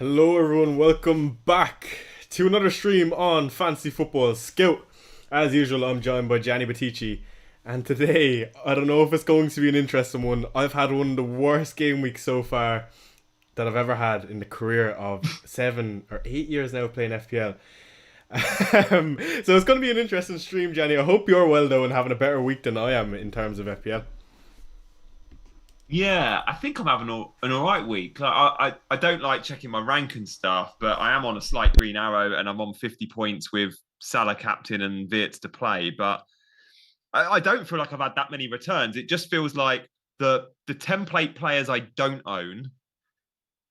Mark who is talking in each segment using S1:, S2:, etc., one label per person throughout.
S1: Hello everyone, welcome back to another stream on Fantasy Football Scout. As usual, I'm joined by Gianni Batici, and today, I don't know if it's going to be an interesting one. I've had one of the worst game weeks so far that I've ever had in the career of 7 or 8 years now playing FPL. So it's going to be an interesting stream, Gianni. I hope you're well though and having a better week than I am in terms of FPL.
S2: Yeah, I think I'm having an all right week. I don't like checking my rank and stuff, but I am on a slight green arrow and I'm on 50 points with Salah captain and Wirtz to play. But I don't feel like I've had that many returns. It just feels like the template players I don't own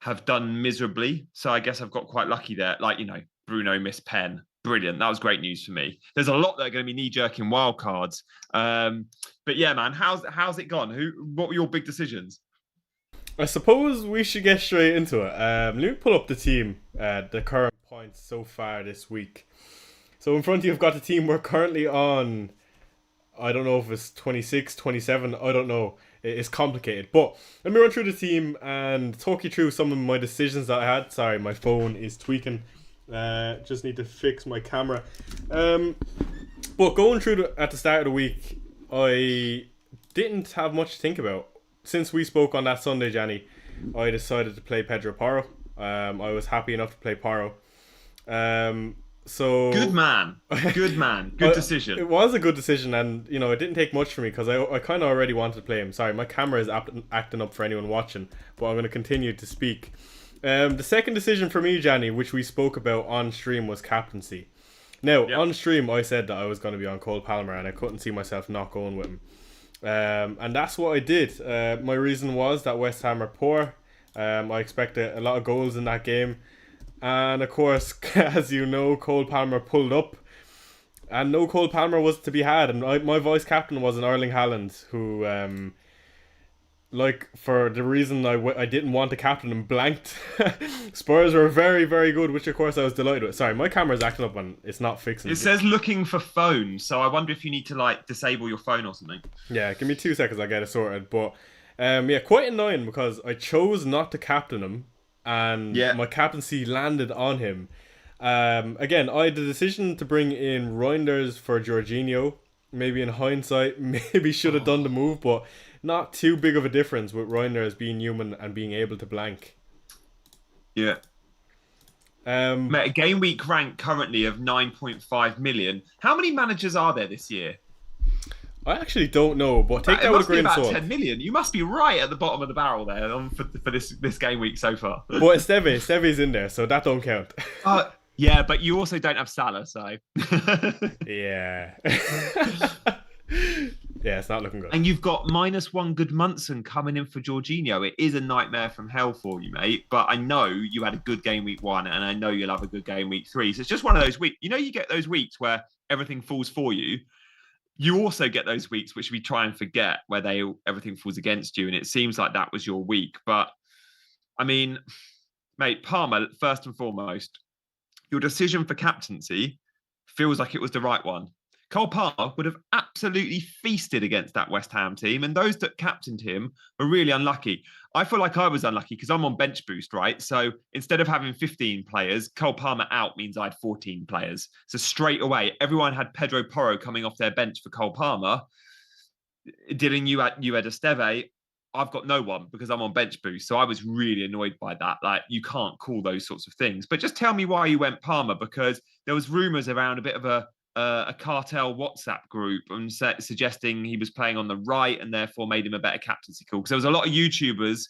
S2: have done miserably. So I guess I've got quite lucky there. Like, Bruno missed pen. Brilliant. That was great news for me. There's a lot that are going to be knee-jerking wild cards. But yeah, man, how's it gone? What were your big decisions?
S1: I suppose we should get straight into it. Let me pull up the team, the current points so far this week. So in front of you, I've got the team we're currently on. I don't know if it's 26, 27. I don't know. It's complicated. But let me run through the team and talk you through some of my decisions that I had. Sorry, my phone is tweaking. Just need to fix my camera. But going through at the start of the week, I didn't have much to think about. Since we spoke on that Sunday, Gianni, I decided to play Pedro Porro. I was happy enough to play Porro. So
S2: Good man. Good man. Good decision.
S1: It was a good decision, and it didn't take much for me because I kind of already wanted to play him. Sorry, my camera is acting up for anyone watching, but I'm going to continue to speak. The second decision for me, Gianni, which we spoke about on stream, was captaincy. Now, on stream, I said that I was going to be on Cole Palmer, and I couldn't see myself not going with him. And that's what I did. My reason was that West Ham are poor. I expected a lot of goals in that game. And of course, as you know, Cole Palmer pulled up. And no Cole Palmer was to be had. And my vice captain was an Erling Haaland, who, for the reason I didn't want to captain him, blanked. Spurs were very, very good, which of course I was delighted with. Sorry, my camera's acting up and it's not fixing.
S2: It says looking for phone, so I wonder if you need to disable your phone or something.
S1: Yeah, give me 2 seconds, I'll get it sorted. But quite annoying because I chose not to captain him and my captaincy landed on him. Again, I had the decision to bring in Reinders for Jorginho. Maybe in hindsight, maybe should have done the move, but not too big of a difference with Reinders being human and being able to blank.
S2: Yeah. Mate, a game week rank currently of 9.5 million. How many managers are there this year?
S1: I actually don't know, but take that with a grain of salt.
S2: About 10 million. You must be right at the bottom of the barrel there for this game week so far.
S1: But Esteve's in there, so that don't count.
S2: Yeah, but you also don't have Salah, so...
S1: Yeah. Yeah, it's not looking good.
S2: And you've got -1 Goodmunson coming in for Jorginho. It is a nightmare from hell for you, mate. But I know you had a good game week 1, and I know you'll have a good game week 3. So it's just one of those weeks. You get those weeks where everything falls for you. You also get those weeks which we try and forget, where everything falls against you. And it seems like that was your week. But, I mean, mate, Palmer, first and foremost, your decision for captaincy feels like it was the right one. Cole Palmer would have absolutely feasted against that West Ham team, and those that captained him were really unlucky. I feel like I was unlucky because I'm on bench boost, right? So instead of having 15 players, Cole Palmer out means I had 14 players. So straight away, everyone had Pedro Porro coming off their bench for Cole Palmer. Dylan, you had Esteve. I've got no one because I'm on bench boost. So I was really annoyed by that. Like, you can't call those sorts of things. But just tell me why you went Palmer, because there was rumours around a bit of a cartel WhatsApp group and suggesting he was playing on the right and therefore made him a better captaincy call. Because there was a lot of YouTubers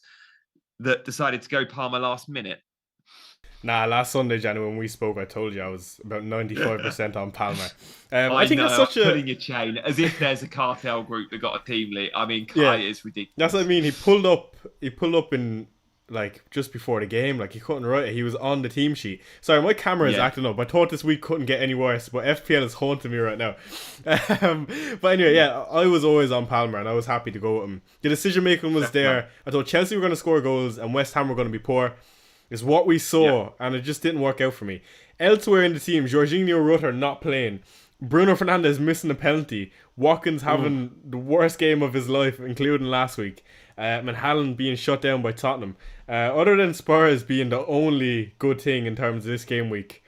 S2: that decided to go Palmer last minute.
S1: Nah, last Sunday, Gianni, when we spoke, I told you I was about 95% on Palmer.
S2: I think that's such pulling your chain, as if there's a cartel group that got a team lead. I mean, Kai is ridiculous.
S1: That's what I mean. He pulled up in just before the game, he couldn't write it. He was on the team sheet. Sorry, my camera is acting up. I thought this week couldn't get any worse, but FPL is haunting me right now. But anyway, I was always on Palmer and I was happy to go with him. The decision making was there. I thought Chelsea were going to score goals and West Ham were going to be poor. Is what we saw, and it just didn't work out for me. Elsewhere in the team, Jorginho Rutter not playing, Bruno Fernandes missing a penalty, Watkins having the worst game of his life, including last week. and Haaland being shut down by Tottenham. Other than Spurs being the only good thing in terms of this game week,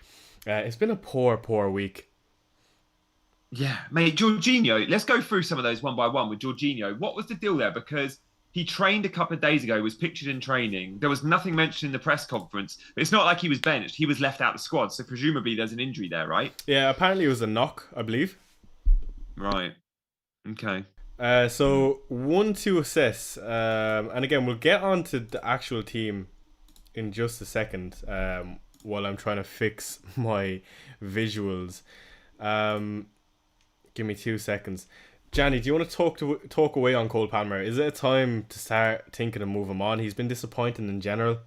S1: it's been a poor week.
S2: Yeah, mate, Jorginho. Let's go through some of those one by one with Jorginho. What was the deal there? Because he trained a couple of days ago, was pictured in training. There was nothing mentioned in the press conference. It's not like he was benched. He was left out of the squad. So presumably there's an injury there, right?
S1: Yeah, apparently it was a knock, I believe.
S2: Right. Okay.
S1: So 1-2 assists, and again we'll get on to the actual team in just a second. While I'm trying to fix my visuals, give me 2 seconds. Gianni, do you want to talk away on Cole Palmer? Is it a time to start thinking of move him on? He's been disappointing in general.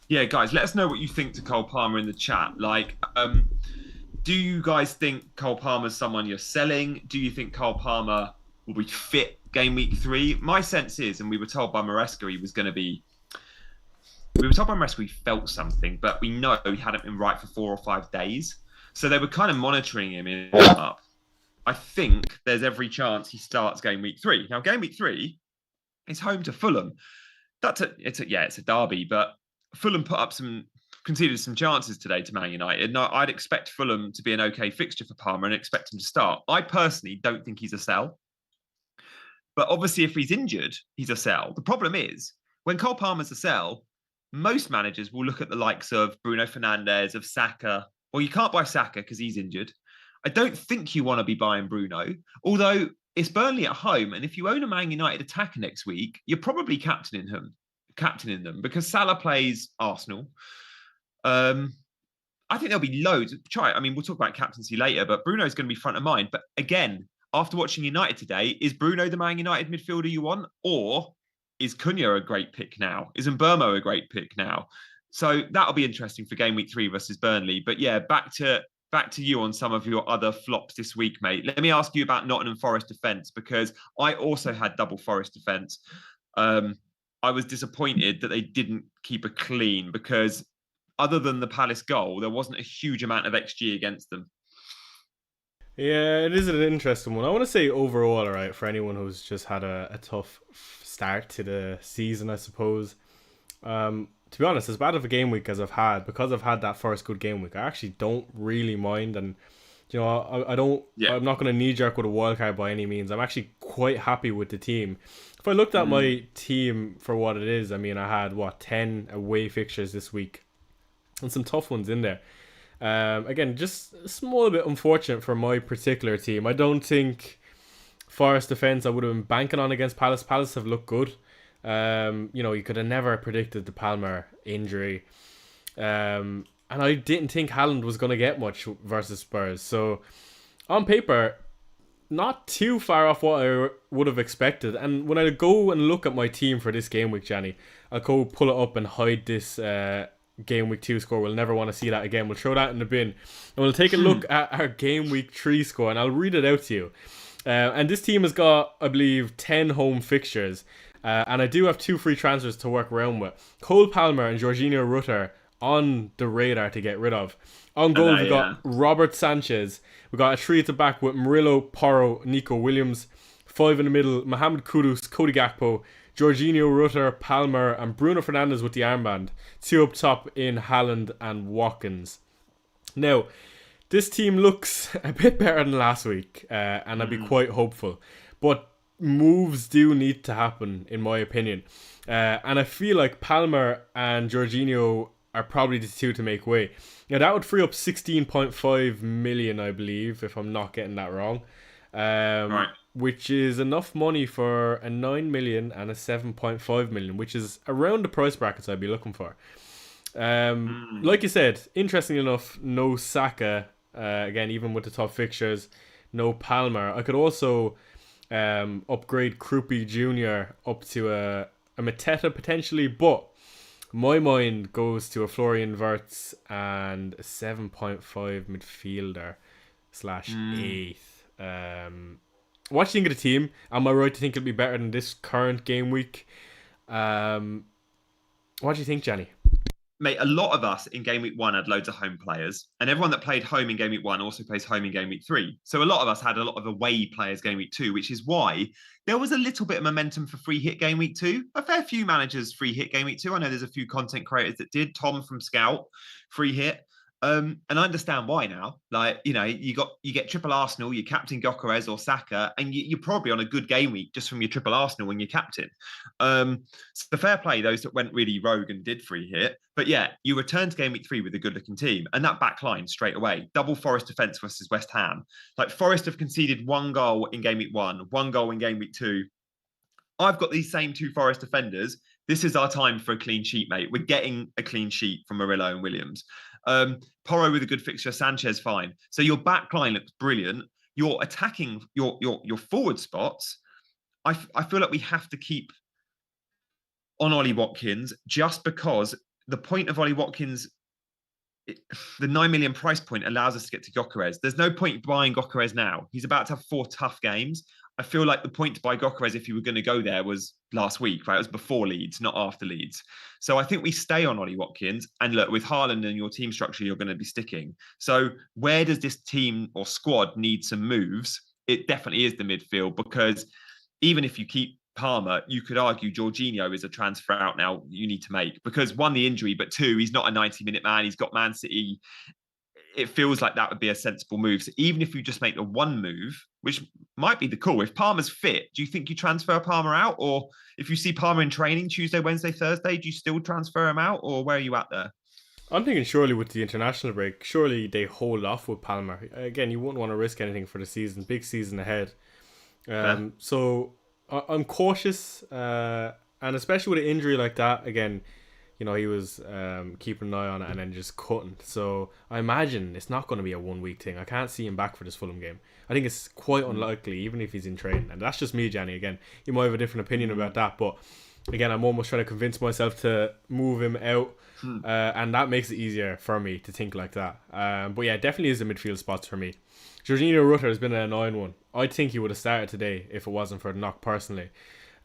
S2: Yeah, guys, let us know what you think to Cole Palmer in the chat. Like, do you guys think Cole Palmer's someone you're selling? Do you think Cole Palmer will be fit game week 3? My sense is, and we were told by Maresca he was going to be. We were told by Maresca he felt something, but we know he hadn't been right for 4 or 5 days. So they were kind of monitoring him in up. I think there's every chance he starts game week 3. Now, game week 3 is home to Fulham. It's a derby, but Fulham conceded some chances today to Man United. No, I'd expect Fulham to be an okay fixture for Palmer and expect him to start. I personally don't think he's a sell. But obviously, if he's injured, he's a sell. The problem is, when Cole Palmer's a sell, most managers will look at the likes of Bruno Fernandes, of Saka. Well, you can't buy Saka because he's injured. I don't think you want to be buying Bruno, although it's Burnley at home. And if you own a Man United attacker next week, you're probably captaining them because Salah plays Arsenal. I think there'll be loads. We'll talk about captaincy later, but Bruno's going to be front of mind. But again, after watching United today, is Bruno the Man United midfielder you want? Or is Cunha a great pick now? Is Mbeumo a great pick now? So that'll be interesting for game week 3 versus Burnley. But yeah, back to you on some of your other flops this week, mate. Let me ask you about Nottingham Forest defence, because I also had double Forest defence. I was disappointed that they didn't keep it clean because other than the Palace goal, there wasn't a huge amount of XG against them.
S1: Yeah, it is an interesting one. I want to say overall, all right, for anyone who's just had a tough start to the season, I suppose. To be honest, as bad of a game week as I've had, because I've had that first good game week, I actually don't really mind. And, I don't, yeah. I'm not going to knee jerk with a wildcard by any means. I'm actually quite happy with the team. If I looked at my team for what it is, I had, 10 away fixtures this week and some tough ones in there. Again, just a small bit unfortunate for my particular team. I don't think Forest defence I would have been banking on against Palace. Palace have looked good. You could have never predicted the Palmer injury. And I didn't think Haaland was going to get much versus Spurs. So, on paper, not too far off what I would have expected. And when I go and look at my team for this game week, Gianni, I'll go pull it up and hide this game week 2 score. We'll never want to see that again. We'll throw that in the bin. And we'll take a look at our game week 3 score, and I'll read it out to you. And this team has got, I believe, 10 home fixtures. And I do have 2 free transfers to work around with. Cole Palmer and Jorginho Rutter on the radar to get rid of. On goal, we've got Robert Sanchez. We've got a 3 at the back with Murillo, Porro, Nico Williams. 5 in the middle, Mohamed Kudus, Cody Gakpo, Jorginho Rutter, Palmer, and Bruno Fernandes with the armband. 2 up top in Haaland and Watkins. Now, this team looks a bit better than last week, and I'd be quite hopeful. But moves do need to happen, in my opinion. And I feel like Palmer and Jorginho are probably the 2 to make way. Now, that would free up 16.5 million, I believe, if I'm not getting that wrong. Right. Which is enough money for a 9 million and a 7.5 million, which is around the price brackets I'd be looking for. Like you said, interesting enough, no Saka, again, even with the top fixtures, no Palmer. I could also upgrade Krupi Jr. up to a Mateta potentially, but my mind goes to a Florian Wirtz and a 7.5 midfielder /8th. What do you think of the team? Am I right to think it'll be better than this current game week? What do you think, Gianni?
S2: mate, a lot of us in game week 1 had loads of home players, and everyone that played home in game week 1 also plays home in game week 3. So a lot of us had a lot of away players game week 2, which is why there was a little bit of momentum for free hit game week 2. A fair few managers free hit game week 2. I know there's a few content creators that did. Tom from Scout free hit. And I understand why now. Like, you get triple Arsenal, you captain Gyökeres or Saka, and you're probably on a good game week just from your triple Arsenal when you're captain. So the fair play, those that went really rogue and did free hit. But yeah, you return to game week 3 with a good looking team, and that back line straight away. Double Forest defence versus West Ham. Like, Forest have conceded 1 goal in game week 1, 1 goal in game week 2. I've got these same 2 Forest defenders. This is our time for a clean sheet, mate. We're getting a clean sheet from Murillo and Williams. Porro with a good fixture, Sanchez fine. So your back line looks brilliant. You're attacking your forward spots. I feel like we have to keep on Ollie Watkins just because the point of Ollie Watkins, the 9 million price point allows us to get to Gyökeres. There's no point buying Gyökeres now. He's about to have 4 tough games. I feel like the point to buy Gyökeres if you were going to go there was last week, right? It was before Leeds, not after Leeds. So I think we stay on Ollie Watkins. And look, with Haaland and your team structure, you're going to be sticking. So where does this team or squad need some moves? It definitely is the midfield, because even if you keep Palmer, you could argue Jorginho is a transfer out now you need to make, because 1, the injury, but 2, he's not a 90-minute man. He's got Man City. It feels like that would be a sensible move. So even if you just make the 1 move, which might be the call, if Palmer's fit, do you think you transfer Palmer out? Or if you see Palmer in training Tuesday, Wednesday, Thursday, do you still transfer him out? Or where are you at there?
S1: I'm thinking surely with the international break, surely they hold off with Palmer. Again, you wouldn't want to risk anything for the season. Big season ahead. So I'm cautious, and especially with an injury like that, again, he was keeping an eye on it and then just cutting. So I imagine it's not going to be a 1-week thing. I can't see him back for this Fulham game. I think it's quite unlikely, even if he's in training. And that's just me, Gianni. Again, you might have a different opinion about that, but again, I'm almost trying to convince myself to move him out, and that makes it easier for me to think like that. But yeah, definitely is the midfield spots for me. Jorginho Rutter has been an annoying one. I think he would have started today if it wasn't for the knock personally.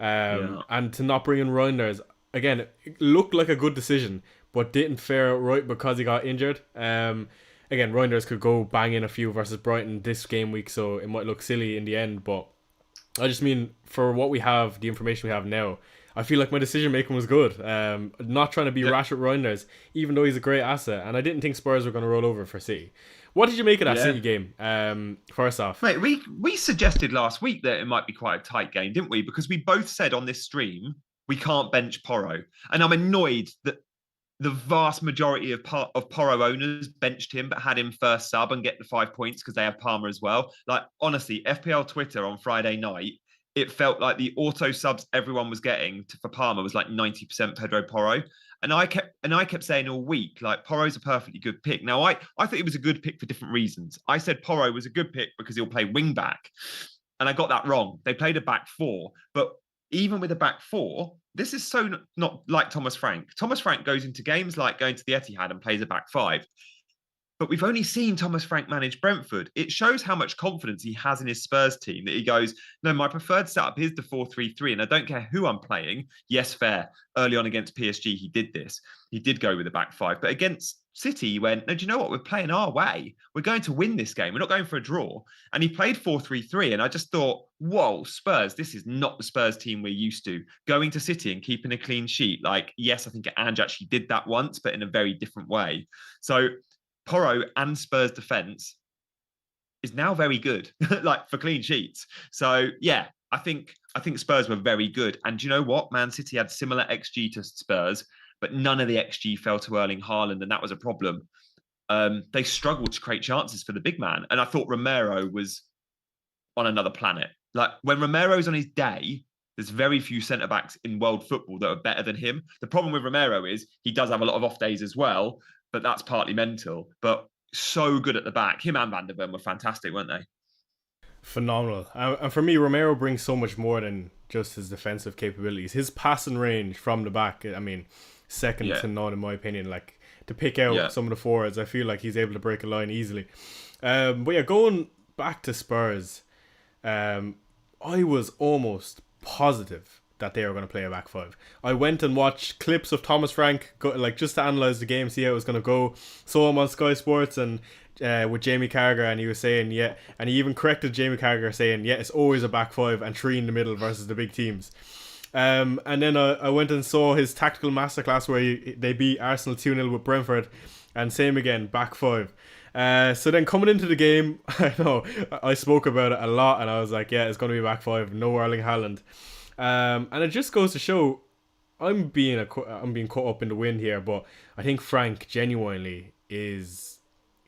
S1: And to not bring in Reinders, again, it looked like a good decision, but didn't fare out right because he got injured. Again, Reinders could go bang in a few versus Brighton this game week, so it might look silly in the end, but I just mean, for what we have, the information we have now, I feel like my decision making was good. Not trying to be rash with Reinders, even though he's a great asset, and I didn't think Spurs were going to roll over for City. What did you make of that City game? First off,
S2: mate, we suggested last week that it might be quite a tight game, didn't we? Because we both said on this stream we can't bench Porro, and I'm annoyed that the vast majority of Porro owners benched him but had him first sub and get the 5 points because they have Palmer as well. Like, honestly, FPL Twitter on Friday night, it felt like the auto subs everyone was getting for Palmer was like 90% Pedro Porro. And I kept saying all week, like, Porro's a perfectly good pick. Now, I thought it was a good pick for different reasons. I said Porro was a good pick because he'll play wing back. And I got that wrong. They played a back 4. But even with a back 4, this is so not like Thomas Frank. Thomas Frank goes into games like going to the Etihad and plays a back 5. But we've only seen Thomas Frank manage Brentford. It shows how much confidence he has in his Spurs team that he goes, no, my preferred setup is the 4-3-3, and I don't care who I'm playing. Yes, fair. Early on against PSG, he did this. He did go with the back 5. But against City, he went, no, do you know what? We're playing our way. We're going to win this game. We're not going for a draw. And he played 4-3-3. And I just thought, whoa, Spurs, this is not the Spurs team we're used to. Going to City and keeping a clean sheet. Like, yes, I think Ange actually did that once, but in a very different way. So Porro and Spurs defense is now very good, like, for clean sheets. So yeah, I think Spurs were very good. And do you know what? Man City had similar XG to Spurs, but none of the XG fell to Erling Haaland, and that was a problem. They struggled to create chances for the big man. And I thought Romero was on another planet. Like, when Romero's on his day, there's very few centre-backs in world football that are better than him. The problem with Romero is he does have a lot of off days as well, but that's partly mental. But so good at the back. Him and Van der Ven were fantastic, weren't they?
S1: Phenomenal. And for me, Romero brings so much more than just his defensive capabilities. His passing range from the back, I mean, second to none in my opinion. Like, to pick out some of the forwards, I feel like he's able to break a line easily. But yeah, going back to Spurs, I was almost positive that they were going to play a back five. I went and watched clips of Thomas Frank, just to analyze the game, see how it was going to go. Saw him on Sky Sports and with Jamie Carragher, and he was saying, yeah, and he even corrected Jamie Carragher, saying, yeah, it's always a back five and three in the middle versus the big teams. And then I went and saw his tactical masterclass where they beat Arsenal 2-0 with Brentford, and same again, back five. So then coming into the game, I know I spoke about it a lot, and I was like, yeah, it's going to be back five, no Erling Haaland. And it just goes to show I'm being caught up in the wind here, but I think Frank genuinely he's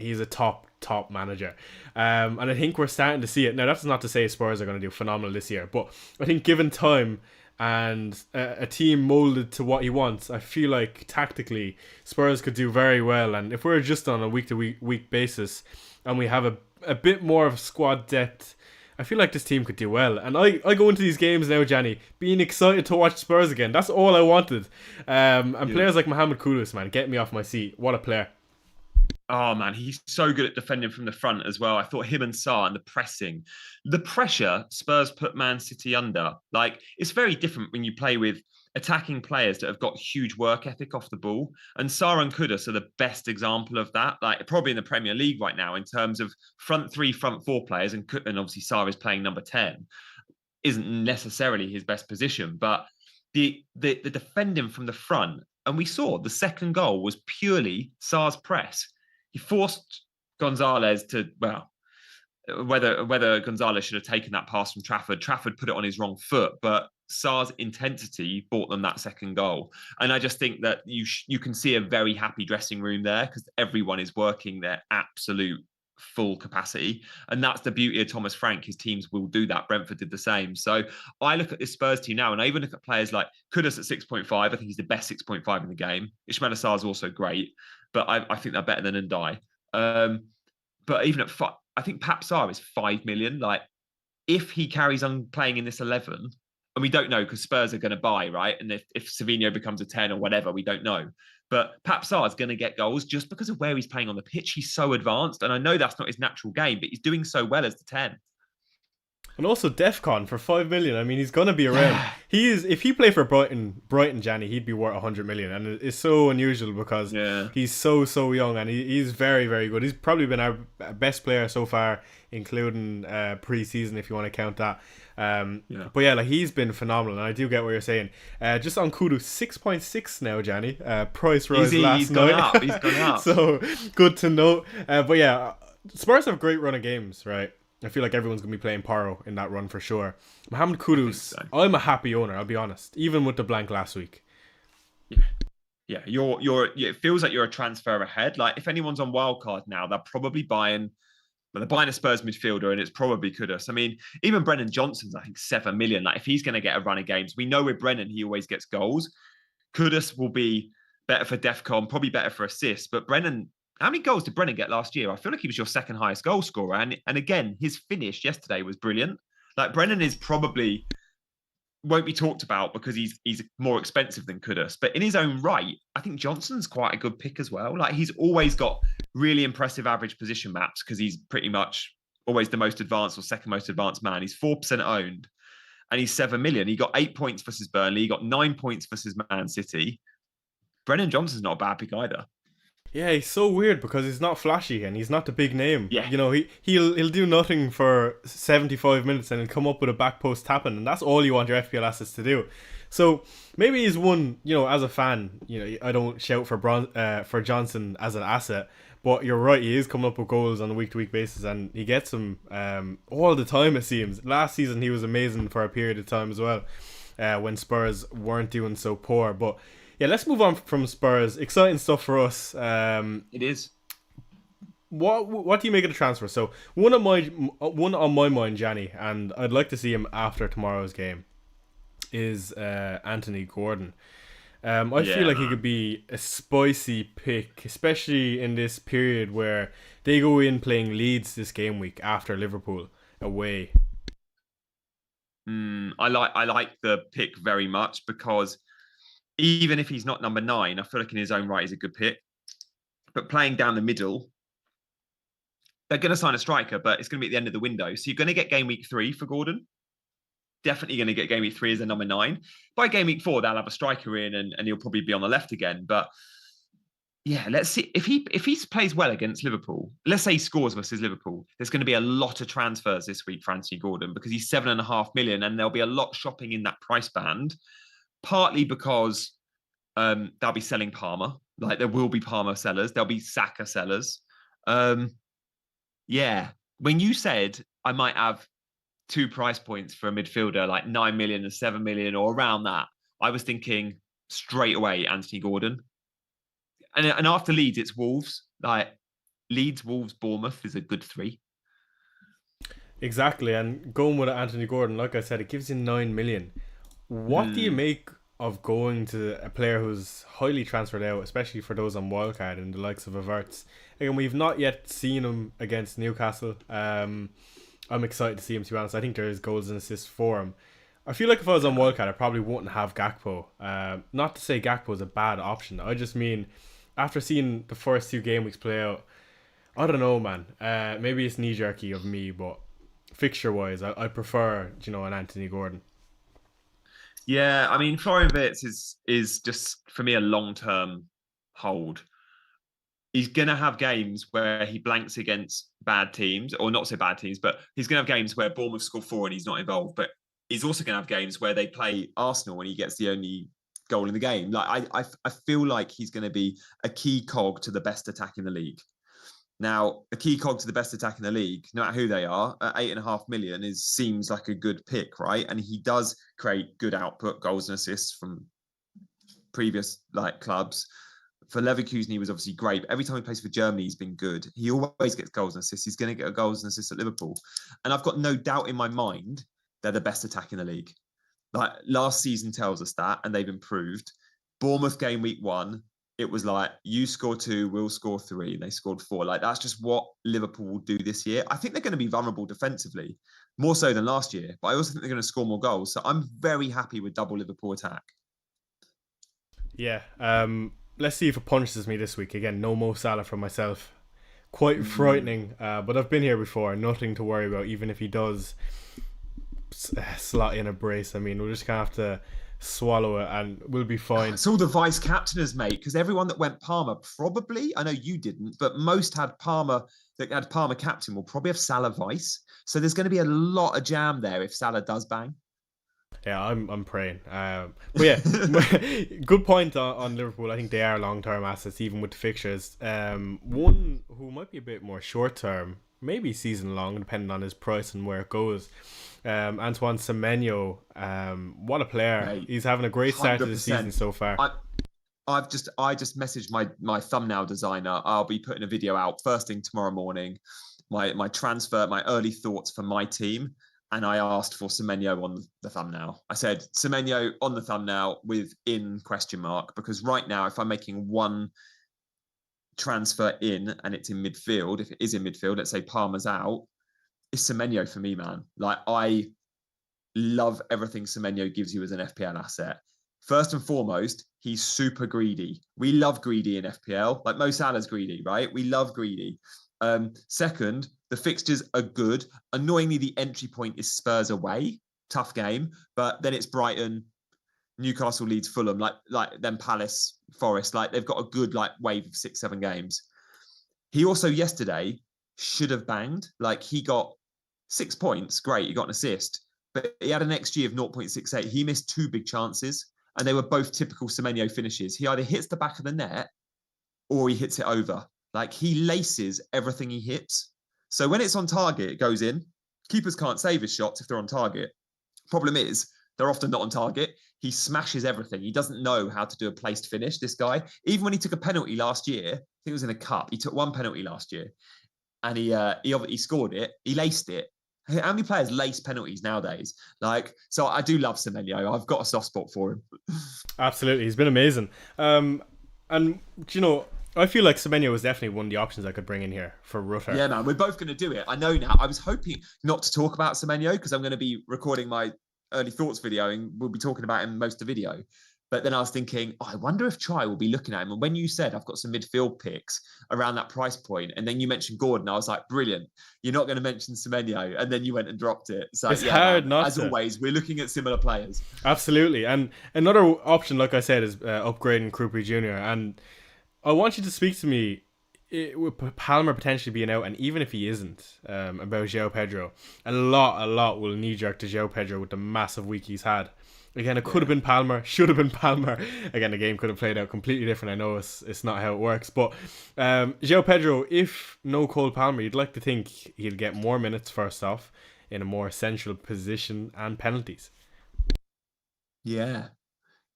S1: a top manager. And I think we're starting to see it. Now, that's not to say Spurs are going to do phenomenal this year, but I think given time and a team molded to what he wants, I feel like tactically Spurs could do very well. And if we're just on a week basis and we have a bit more of squad depth, I feel like this team could do well. And I go into these games now, Gianni, being excited to watch Spurs again. That's all I wanted. Players like Mohamed Kudus, man, get me off my seat. What a player.
S2: Oh man, he's so good at defending from the front as well. I thought him and Sarr and the pressing, the pressure Spurs put Man City under. Like, it's very different when you play with attacking players that have got huge work ethic off the ball. And Sarr and Kudus are the best example of that. Like, probably in the Premier League right now in terms of front three, front four players, and obviously Sarr is playing number 10. Isn't necessarily his best position, but the defending from the front, and we saw the second goal was purely Sarr's press. He forced Gonzalez to, well, whether Gonzalez should have taken that pass from Trafford. Trafford put it on his wrong foot, but Sarr's intensity bought them that second goal. And I just think that you can see a very happy dressing room there because everyone is working their absolute full capacity. And that's the beauty of Thomas Frank. His teams will do that. Brentford did the same. So I look at this Spurs team now, and I even look at players like Kudus at 6.5. I think he's the best 6.5 in the game. Ismaila Sarr is also great, but I think they're better than Ndai. But even at I think Pap Sarr is 5 million. Like, if he carries on playing in this 11, and we don't know because Spurs are going to buy, right? And if Savinho becomes a 10 or whatever, we don't know. But Pap Sarr is going to get goals just because of where he's playing on the pitch. He's so advanced. And I know that's not his natural game, but he's doing so well as the 10.
S1: And also DEFCON for 5 million. I mean, he's gonna be around. He is. If he played for Brighton, Gianni, he'd be worth 100 million. And it's so unusual because he's so young, and he's very, very good. He's probably been our best player so far, including pre-season, if you want to count that. But yeah, like, he's been phenomenal, and I do get what you're saying. Just on Kudu, 6.6 now, Gianni. Price rise last night.
S2: He's gone up.
S1: So good to know. But yeah, Spurs have a great run of games, right? I feel like everyone's going to be playing Paro in that run for sure. Mohamed Kudus, so. I'm a happy owner, I'll be honest, even with the blank last week.
S2: Yeah, it feels like you're a transfer ahead. Like, if anyone's on wildcard now, they're probably buying a Spurs midfielder, and it's probably Kudus. I mean, even Brennan Johnson's, I think, 7 million. Like, if he's going to get a run of games, we know with Brennan, he always gets goals. Kudus will be better for DEFCON, probably better for assists, but Brennan, how many goals did Brennan get last year? I feel like he was your second highest goal scorer. And again, his finish yesterday was brilliant. Like, Brennan is probably won't be talked about because he's more expensive than Kudus. But in his own right, I think Johnson's quite a good pick as well. Like, he's always got really impressive average position maps because he's pretty much always the most advanced or second most advanced man. He's 4% owned and he's 7 million. He got 8 points versus Burnley. He got 9 points versus Man City. Brennan Johnson's not a bad pick either.
S1: Yeah, he's so weird because he's not flashy and he's not the big name.
S2: Yeah.
S1: You know, he'll do nothing for 75 minutes and he'll come up with a back post tapping, and that's all you want your FPL assets to do. So maybe he's one, you know, as a fan, you know, I don't shout for Johnson as an asset, but you're right, he is coming up with goals on a week-to-week basis, and he gets them all the time, it seems. Last season he was amazing for a period of time as well, when Spurs weren't doing so poor. But yeah, let's move on from Spurs. Exciting stuff for us.
S2: It is.
S1: What do you make of the transfer? So one on my mind, Gianni, and I'd like to see him after tomorrow's game, is Anthony Gordon. I feel like he could be a spicy pick, especially in this period where they go in playing Leeds this game week after Liverpool away.
S2: I like the pick very much because even if he's not number 9, I feel like in his own right he's a good pick. But playing down the middle, they're going to sign a striker, but it's going to be at the end of the window. So you're going to get game week 3 for Gordon. definitely going to get game week 3 as a number 9. By game week 4, they'll have a striker in and he'll probably be on the left again. But yeah, let's see if he plays well against Liverpool. Let's say he scores versus Liverpool. There's going to be a lot of transfers this week for Anthony Gordon because he's 7.5 million, and there'll be a lot shopping in that price band. Partly because they'll be selling Palmer. Like there will be Palmer sellers. There'll be Saka sellers. Yeah, when you said I might have 2 price points for a midfielder, like 9 million and 7 million or around that, I was thinking straight away Anthony Gordon. And after Leeds, it's Wolves. Like Leeds, Wolves, Bournemouth is a good 3.
S1: Exactly, and going with Anthony Gordon, like I said, it gives you 9 million. What do you make of going to a player who's highly transferred out, especially for those on wildcard and the likes of Averts? Again, we've not yet seen him against Newcastle. I'm excited to see him, to be honest. I think there's goals and assists for him. I feel like if I was on wildcard, I probably wouldn't have Gakpo. Not to say Gakpo is a bad option. I just mean, after seeing the first 2 game weeks play out, I don't know, man. Maybe it's knee-jerky of me, but fixture-wise, I prefer, an Anthony Gordon.
S2: Yeah, I mean, Florian Wirtz is just, for me, a long-term hold. He's going to have games where he blanks against bad teams, or not so bad teams, but he's going to have games where Bournemouth score 4 and he's not involved. But he's also going to have games where they play Arsenal and he gets the only goal in the game. Like I feel like he's going to be a key cog to the best attack in the league. Now, a key cog to the best attack in the league, no matter who they are, at 8.5 million seems like a good pick, right? And he does create good output, goals and assists from previous clubs. For Leverkusen, he was obviously great. But every time he plays for Germany, he's been good. He always gets goals and assists. He's going to get goals and assists at Liverpool. And I've got no doubt in my mind they're the best attack in the league. Like last season tells us that, and they've improved. Bournemouth game week 1, it was like, you score 2, we'll score 3. They scored 4. Like, that's just what Liverpool will do this year. I think they're going to be vulnerable defensively, more so than last year. But I also think they're going to score more goals. So I'm very happy with double Liverpool attack.
S1: Yeah. Let's see if it punches me this week. Again, no Mo Salah from myself. Quite frightening. But I've been here before. Nothing to worry about, even if he does slot in a brace. I mean, we're just going to have to swallow it and we'll be fine.
S2: It's all the vice captainers, mate, because everyone that went Palmer probably, I know you didn't, but most had Palmer, that had Palmer captain will probably have Salah vice. So there's going to be a lot of jam there if Salah does bang.
S1: Yeah, I'm praying. But yeah, good point on Liverpool. I think they are long-term assets, even with the fixtures. One who might be a bit more short-term, maybe season-long, depending on his price and where it goes. Antoine Semenyo, what a player. Mate, he's having a great start 100%. To the season so far.
S2: I just messaged my thumbnail designer. I'll be putting a video out first thing tomorrow morning. My transfer, my early thoughts for my team. And I asked for Semenyo on the thumbnail. I said, Semenyo on the thumbnail with in ? Because right now, if I'm making one transfer in and it's in midfield, if it is in midfield, let's say Palmer's out, it's Semenyo for me, man. Like, I love everything Semenyo gives you as an FPL asset. First and foremost, he's super greedy. We love greedy in FPL. Like Mo Salah's greedy, right? We love greedy. Second, the fixtures are good. Annoyingly, the entry point is Spurs away. Tough game. But then it's Brighton, Newcastle, Leeds, Fulham, like then Palace, Forest. Like, they've got a good wave of 6-7 games. He also yesterday should have banged. Like, he got 6 points. Great, he got an assist. But he had an XG of 0.68. He missed 2 big chances. And they were both typical Semenyo finishes. He either hits the back of the net or he hits it over. Like, he laces everything he hits. So when it's on target, it goes in. Keepers can't save his shots if they're on target. Problem is, they're often not on target. He smashes everything. He doesn't know how to do a placed finish, this guy. Even when he took a penalty last year, I think it was in a cup, he took 1 penalty last year. And he scored it. He laced it. How many players lace penalties nowadays? So I do love Semenyo. I've got a soft spot for him.
S1: Absolutely. He's been amazing. And, I feel like Semenyo was definitely one of the options I could bring in here for Rutter.
S2: Yeah, man, we're both going to do it. I know now. I was hoping not to talk about Semenyo because I'm going to be recording my early thoughts video and we'll be talking about him most of the video. But then I was thinking, I wonder if Chai will be looking at him. And when you said I've got some midfield picks around that price point, and then you mentioned Gordon, I was like, brilliant. You're not going to mention Semenyo. And then you went and dropped it. So
S1: It's
S2: yeah,
S1: hard
S2: man,
S1: not
S2: as
S1: to.
S2: always, we're looking at similar players.
S1: Absolutely. And another option, like I said, is upgrading Krupi Jr. And I want you to speak to me with Palmer potentially being out, and even if he isn't, about João Pedro. A lot will knee jerk to João Pedro with the massive week he's had. Again, it could have been Palmer, should have been Palmer. Again, the game could have played out completely different. I know it's not how it works, but João Pedro, if no Cole Palmer, you'd like to think he'd get more minutes first off in a more central position and penalties.
S2: Yeah.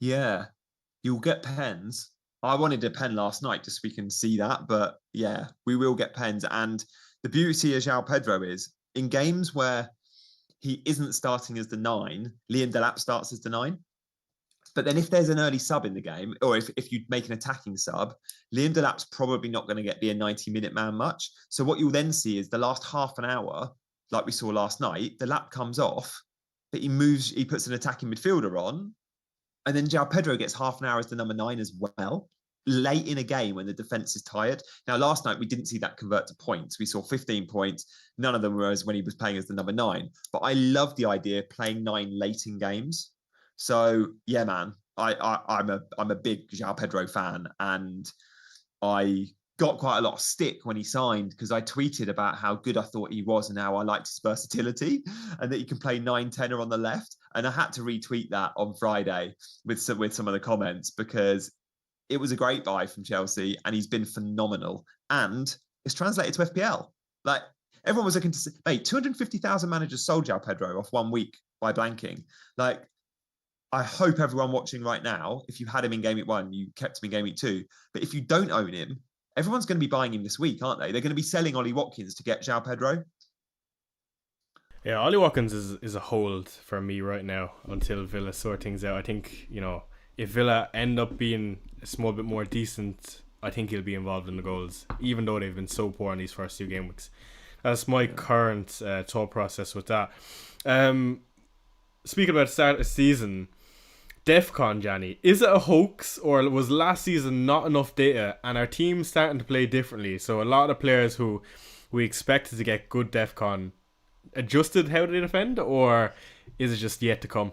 S2: Yeah. You'll get pens. I wanted a pen last night just so we can see that. But yeah, we will get pens. And the beauty of João Pedro is in games where he isn't starting as the 9, Liam Delap starts as the 9. But then if there's an early sub in the game, or if you make an attacking sub, Liam Delap's probably not going to be a 90-minute man much. So what you'll then see is the last half an hour, like we saw last night, Delap comes off, but he puts an attacking midfielder on, and then João Pedro gets half an hour as the number 9 as well, late in a game when the defense is tired. Now, last night, we didn't see that convert to points. We saw 15 points. None of them were as when he was playing as the number 9. But I love the idea of playing 9 late in games. So, yeah, man, I'm a big João Pedro fan. And I got quite a lot of stick when he signed because I tweeted about how good I thought he was and how I liked his versatility and that he can play 9-10 on the left. And I had to retweet that on Friday with some of the comments because it was a great buy from Chelsea and he's been phenomenal. And it's translated to FPL. Like everyone was looking to say, mate, 250,000 managers sold João Pedro off 1 week by blanking. Like, I hope everyone watching right now, if you had him in game week 1, you kept him in game week 2. But if you don't own him, everyone's going to be buying him this week, aren't they? They're going to be selling Ollie Watkins to get João Pedro.
S1: Yeah, Ollie Watkins is a hold for me right now until Villa sort things out. I think, if Villa end up being a small bit more decent, I think he'll be involved in the goals, even though they've been so poor in these first 2 game weeks. That's my current thought process with that. Speaking about the start of the season, DEFCON, Gianni, is it a hoax or was last season not enough data and our team starting to play differently? So a lot of the players who we expected to get good DEFCON adjusted how they defend, or is it just yet to come?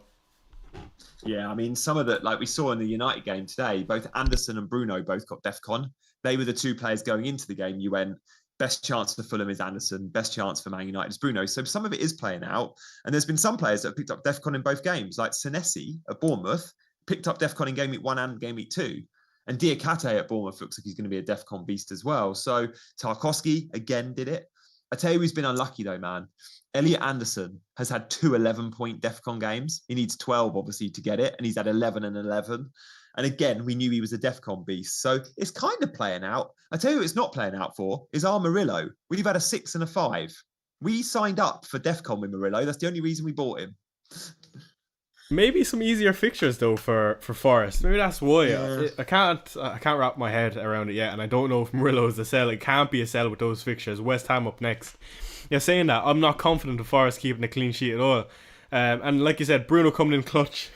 S2: Yeah, I mean, some of the, like we saw in the United game today, both Anderson and Bruno both got DEFCON. They were the 2 players going into the game. You went, best chance for Fulham is Anderson, best chance for Man United is Bruno. So some of it is playing out. And there's been some players that have picked up DEFCON in both games, like Senesi at Bournemouth picked up DEFCON in game week 1 and game week 2. And Diakate at Bournemouth looks like he's going to be a DEFCON beast as well. So Tarkowski again did it. I tell you who's been unlucky though, man. Elliot Anderson has had 2 11-point DEFCON games. He needs 12, obviously, to get it. And he's had 11 and 11. And again, we knew he was a DEFCON beast. So it's kind of playing out. I tell you what it's not playing out for is our Murillo. We've had a 6 and a 5. We signed up for DEFCON with Murillo. That's the only reason we bought him.
S1: Maybe some easier fixtures though for Forest. Maybe that's why.
S2: Yeah.
S1: I can't wrap my head around it yet, and I don't know if Murillo is a sell. It can't be a sell with those fixtures. West Ham up next. Yeah, saying that, I'm not confident of Forest keeping a clean sheet at all. And like you said, Bruno coming in clutch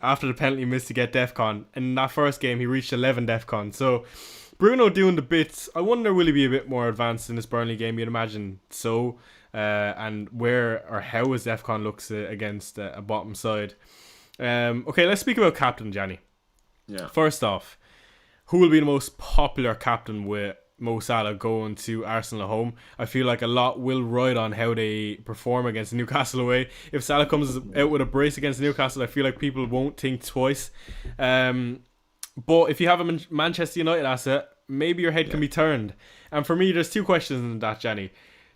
S1: after the penalty miss to get DEFCON. In that first game, he reached 11 DEFCON. So Bruno doing the bits. I wonder, will he be a bit more advanced in this Burnley game? You'd imagine so. And where or how his DEFCON looks against a bottom side. Okay, let's speak about captain, Gianni.
S2: Yeah.
S1: First off, who will be the most popular captain with Mo Salah going to Arsenal at home? I feel like a lot will ride on how they perform against Newcastle away. If Salah comes out with a brace against Newcastle, I feel like people won't think twice. But if you have a Manchester United asset, maybe your head can be turned. And for me, there's 2 questions in that, Gianni.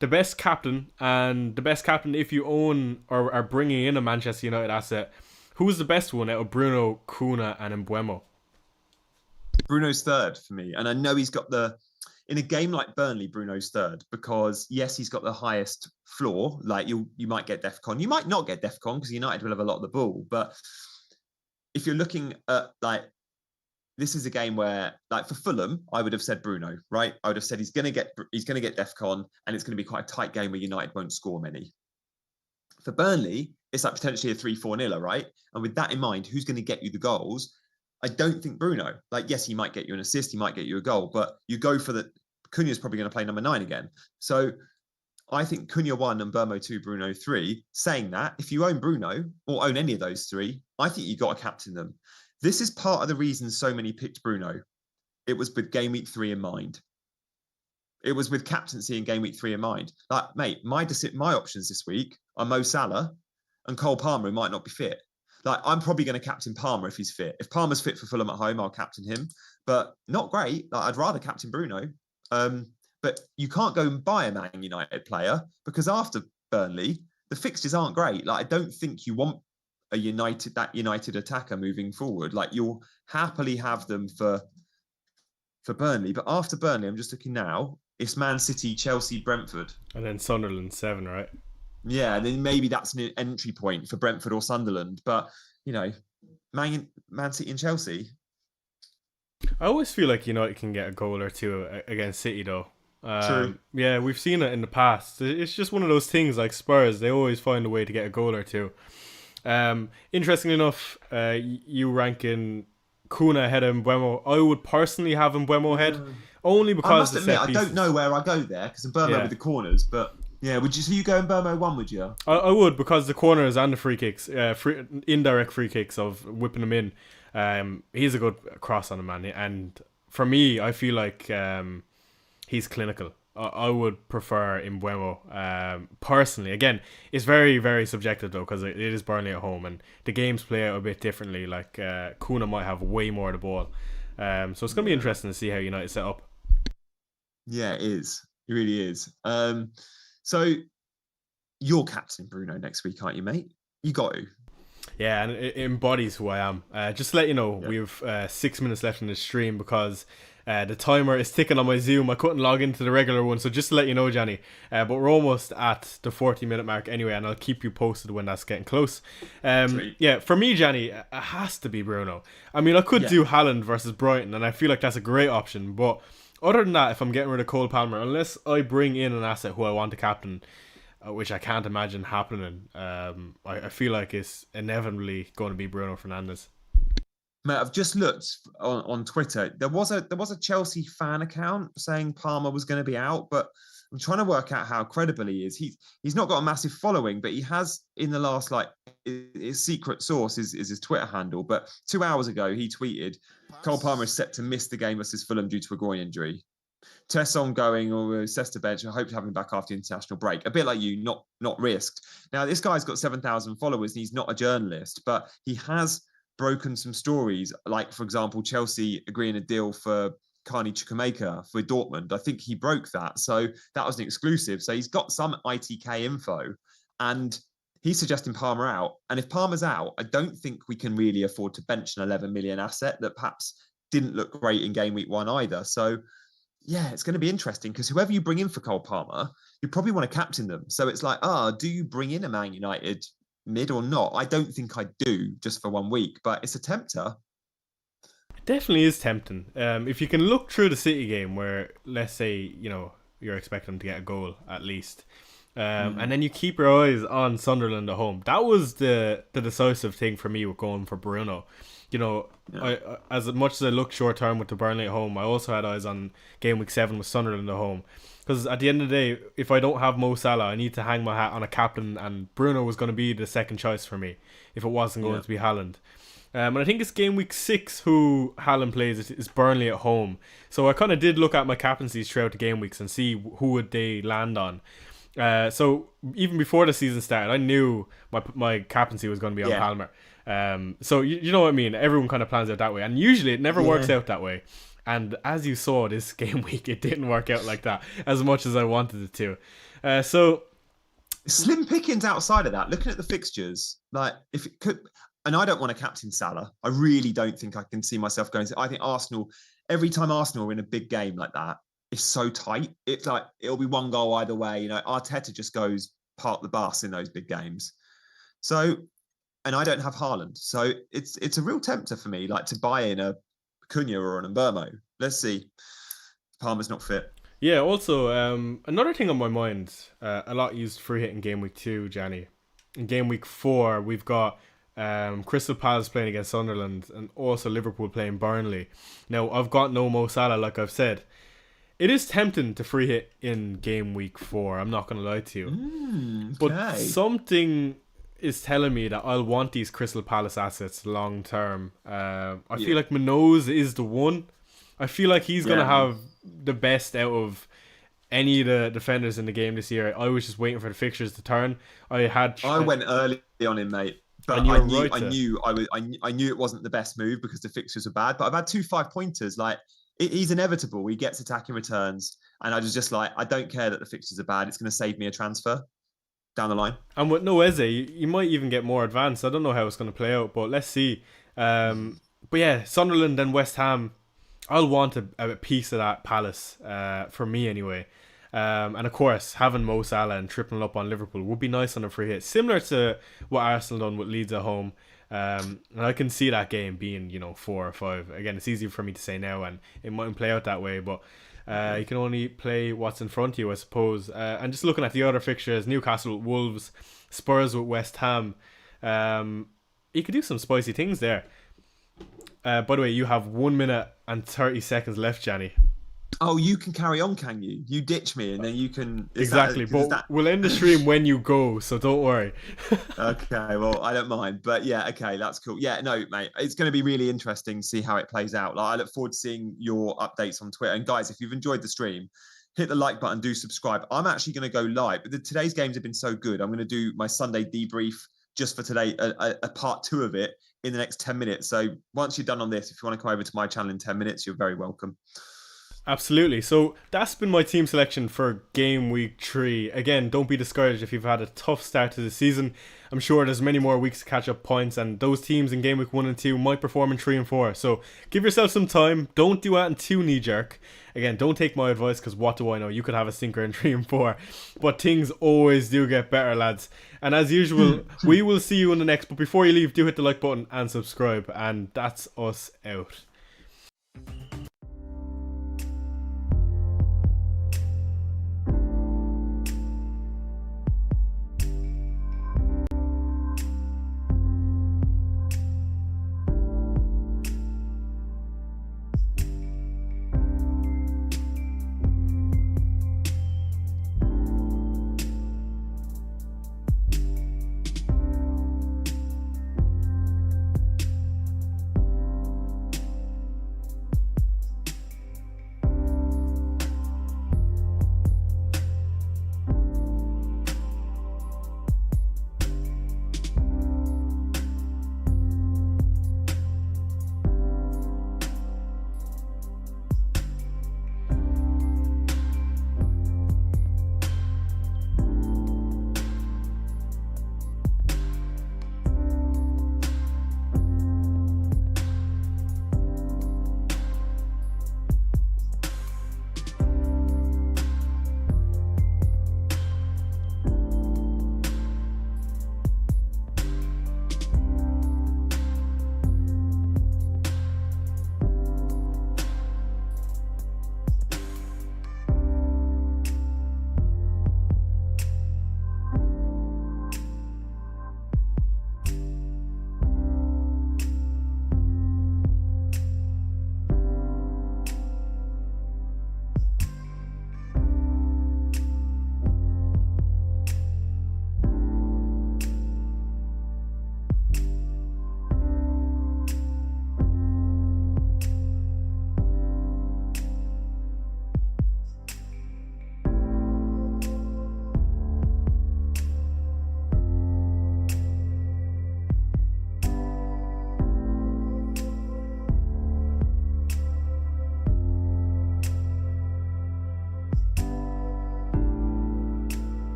S1: The best captain, and the best captain if you own or are bringing in a Manchester United asset. Who's the best one out of Bruno, Kuna and Mbeumo?
S2: Bruno's third for me. And I know he's got in a game like Burnley, Bruno's third because yes, he's got the highest floor. Like you might get DEFCON. You might not get DEFCON because United will have a lot of the ball. But if you're looking at this is a game where, like for Fulham, I would have said Bruno, right? I would have said he's going to get DEFCON and it's going to be quite a tight game where United won't score many. For Burnley, it's like potentially a 3-4 nil, right? And with that in mind, who's going to get you the goals? I don't think Bruno. Like, yes, he might get you an assist, he might get you a goal, but you go for the Cunha's probably going to play number 9 again. So I think Cunha 1 and Burmo 2, Bruno 3. Saying that, if you own Bruno or own any of those three, I think you got to captain them. This is part of the reason so many picked Bruno. It was with game week 3 in mind. It was with captaincy in game week 3 in mind. Like, mate, my options this week are Mo Salah and Cole Palmer, who might not be fit. Like, I'm probably going to captain Palmer if he's fit. If Palmer's fit for Fulham at home, I'll captain him. But not great. Like, I'd rather captain Bruno. But you can't go and buy a Man United player because after Burnley, the fixtures aren't great. Like, I don't think you want that United attacker moving forward. Like, you'll happily have them for Burnley. But after Burnley, I'm just looking now, it's Man City, Chelsea, Brentford.
S1: And then Sunderland 7, right?
S2: Yeah, and then maybe that's an entry point for Brentford or Sunderland. But, Man City and Chelsea.
S1: I always feel like United can get a goal or two against City, though.
S2: True.
S1: Yeah, we've seen it in the past. It's just one of those things like Spurs. They always find a way to get a goal or two. Interestingly enough, you ranking Kuna ahead of Mbeumo. I would personally have Mbeumo ahead, only because
S2: I must admit, I don't know where I go there because Mbeumo with the corners, but yeah, would you? So you go Mbeumo 1, would you?
S1: I would, because the corners and the free kicks, indirect free kicks of whipping them in. He's a good cross on him, man, and for me, I feel like he's clinical. I would prefer Mbeumo personally. Again, it's very, very subjective though, because it is Burnley at home and the games play out a bit differently. Like Kuna might have way more of the ball, so it's going to be interesting to see how United set up.
S2: Yeah, it is. It really is. So you're captain Bruno next week, aren't you, mate? You got to.
S1: Yeah, and it embodies who I am. Just to let you know, we've 6 minutes left in the stream because the timer is ticking on my Zoom. I couldn't log into the regular one, so just to let you know, Gianni. But we're almost at the 40-minute mark anyway, and I'll keep you posted when that's getting close. Yeah, for me, Gianni, it has to be Bruno. I mean, I could do Haaland versus Brighton, and I feel like that's a great option. But other than that, if I'm getting rid of Cole Palmer, unless I bring in an asset who I want to captain, which I can't imagine happening, I feel like it's inevitably going to be Bruno Fernandes.
S2: Mate, I've just looked on Twitter. There was a Chelsea fan account saying Palmer was going to be out, but I'm trying to work out how credible he is. He's not got a massive following, but he has in the last, like, his secret source is his Twitter handle. But 2 hours ago, he tweeted, Cole Palmer is set to miss the game versus Fulham due to a groin injury. Tests ongoing or assessed to bench. I hope to have him back after the international break. A bit like you, not risked. Now, this guy's got 7,000 followers and he's not a journalist, but he has broken some stories. Like, for example, Chelsea agreeing a deal for Carney Chukwuemeka for Dortmund. I think he broke that. So that was an exclusive. So he's got some ITK info and he's suggesting Palmer out. And if Palmer's out, I don't think we can really afford to bench an 11 million asset that perhaps didn't look great in game week 1 either. So yeah, it's going to be interesting because whoever you bring in for Cole Palmer, you probably want to captain them. So it's like, do you bring in a Man United mid or not? I don't think I do just for 1 week, but it's a tempter.
S1: It definitely is tempting. If you can look through the City game where, let's say, you're expecting them to get a goal at least, and then you keep your eyes on Sunderland at home. That was the decisive thing for me with going for Bruno. I, as much as I looked short term with the Burnley at home, I also had eyes on game week 7 with Sunderland at home. Because at the end of the day, if I don't have Mo Salah, I need to hang my hat on a captain, and Bruno was going to be the second choice for me if it wasn't going to be Haaland. And I think it's game week 6 who Haaland plays is Burnley at home. So I kind of did look at my captaincies throughout the game weeks and see who would they land on. So even before the season started, I knew my captaincy was going to be on Palmer. So you know what I mean? Everyone kind of plans it that way, and usually it never works out that way. And as you saw this game week, it didn't work out like that as much as I wanted it to. So
S2: slim pickings outside of that. Looking at the fixtures, like if it could, and I don't want to captain Salah. I really don't think I can see myself going to. I think Arsenal, every time Arsenal are in a big game like that, it's so tight. It's like it'll be 1 goal either way. Arteta just goes park the bus in those big games. So, and I don't have Haaland, so it's a real tempter for me, like to buy in a Cunha or an Mbeumo. Let's see. Palmer's not fit.
S1: Yeah, also, another thing on my mind, a lot used free hit in game week 2, Gianni. In game week 4, we've got Crystal Palace playing against Sunderland, and also Liverpool playing Burnley. Now, I've got no Mo Salah, like I've said. It is tempting to free hit in game week 4, I'm not going to lie to you. But something is telling me that I'll want these Crystal Palace assets long term. I feel like Minoz is the one. I feel like he's going to have the best out of any of the defenders in the game this year. I was just waiting for the fixtures to turn. I
S2: went early on him, mate. But I knew it wasn't the best move because the fixtures were bad. But I've had 2 5-pointers. Like, he's inevitable. He gets attacking returns. And I was just like, I don't care that the fixtures are bad. It's going to save me a transfer down the line.
S1: And with no Eze, you might even get more advanced. I don't know how it's going to play out, but let's see. But yeah, Sunderland and West Ham, I'll want a piece of that Palace, for me anyway. And of course, having Mo Salah and tripling up on Liverpool would be nice on a free hit, similar to what Arsenal done with Leeds at home. And I can see that game being, 4 or 5. Again, it's easy for me to say now, and it mightn't play out that way, but you can only play what's in front of you, I suppose. And just looking at the other fixtures, Newcastle with Wolves, Spurs with West Ham, you could do some spicy things there. By the way, you have 1 minute and 30 seconds left, Gianni.
S2: Oh, you can carry on, can you? You ditch me and then you can...
S1: We'll end the stream when you go, so don't worry.
S2: Okay, well, I don't mind. But yeah, okay, that's cool. Yeah, no, mate, it's going to be really interesting to see how it plays out. Like, I look forward to seeing your updates on Twitter. And guys, if you've enjoyed the stream, hit the like button, do subscribe. I'm actually going to go live. Today's games have been so good. I'm going to do my Sunday debrief just for today, a part 2 of it in the next 10 minutes. So once you're done on this, if you want to come over to my channel in 10 minutes, you're very welcome.
S1: Absolutely. So that's been my team selection for game week 3. Again, don't be discouraged if you've had a tough start to the season. I'm sure there's many more weeks to catch up points, and those teams in game week 1 and 2 might perform in 3 and 4. So give yourself some time. Don't do that in too knee-jerk. Again, don't take my advice, because what do I know? You could have a stinker in 3 and 4. But things always do get better, lads. And as usual, we will see you in the next. But before you leave, do hit the like button and subscribe. And that's us out.